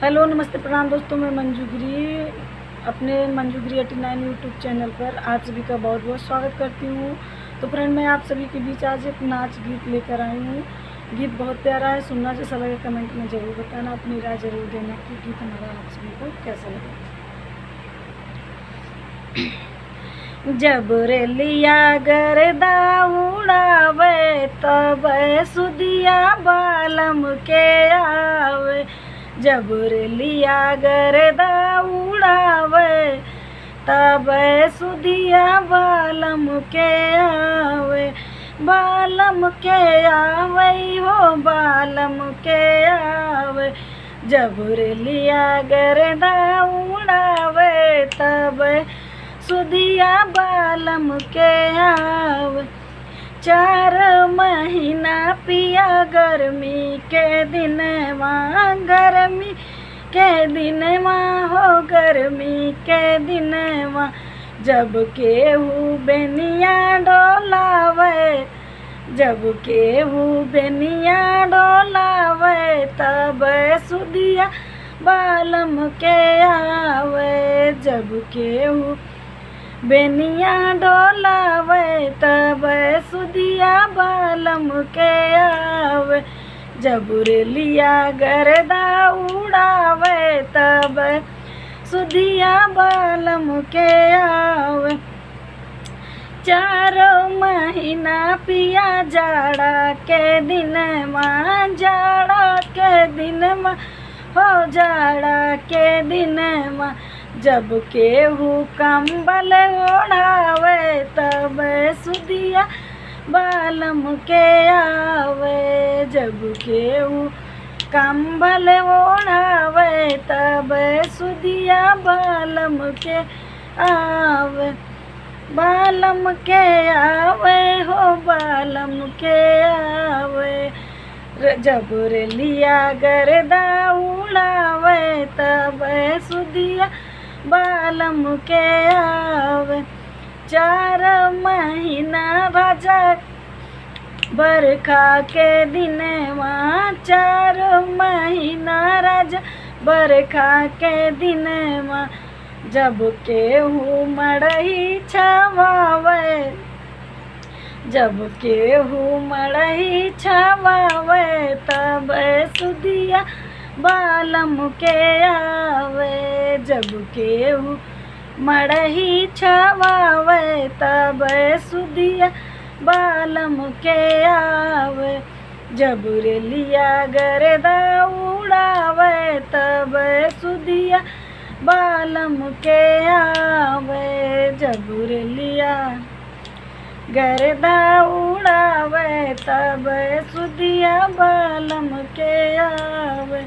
Hello नमस्ते प्रणाम दोस्तों, मैं मंजू गिरी अपने मंजू गिरी 89 यूट्यूब चैनल पर आप सभी का बहुत बहुत स्वागत करती हूँ। तो फ्रेंड, मैं आप सभी के बीच आज एक नाच गीत लेकर आई हूँ। गीत बहुत प्यारा है, सुनना जैसा लगे कमेंट में ज़रूर बताना, अपनी राय ज़रूर देना कि गीत हमारा आप सभी को कैसा लगे। जब रेलिया गर्दा उड़ावे तब सुदिया बालम के आवे, जब रेलिया गर्दा उड़ावे तब सुदिया बालम के आवे, बालम के आवे हो बालम के आवे। जब रेलिया गर्दा उड़ावे तब सुदिया बालम के आवे। 4 महीना पिया गर्मी के दिन माँ, गर्मी के दिन माँ हो गर्मी के दिन माँ। जब केहू बेनिया डोलावे, जब केहू बेनिया डोलावे तब सुदिया बालम के आवे। जब केहू बेनिया डोलावे तब सुदिया बालम के आवे। जब रेलिया गर्दा उड़ावे तब सुदिया बालम के आवे। 4 महीना पिया जाड़ा के दिन माँ, जाड़ा के दिन माँ हो जाड़ा के दिन माँ। जब केहू कंबल ओढ़ावे तब सुदिया बालम के आवे। जब केहू कंबल ओढ़ावे तब सुदिया बालम के आवे, बालम के आवे हो बालम के आवे। जब रेलिया गर्दा उड़ावे तब सुदिया बालम के आवे। 4 महीना राजा बरखा के दिन माँ, 4 महीना राजा बरखा के दिन माँ। जब केहू मड़ही छवावे, जब केहू मड़ही छवावे तब सुदिया बालम के आवे। जब केहू मड़ही छवावे तब सुदिया बालम के आवे। जब रेलिया गर्दा उड़ावे तब सुदिया बालम के आवे। जब रेलिया गर्दा उड़ावे तब सुदिया बालम के आवे।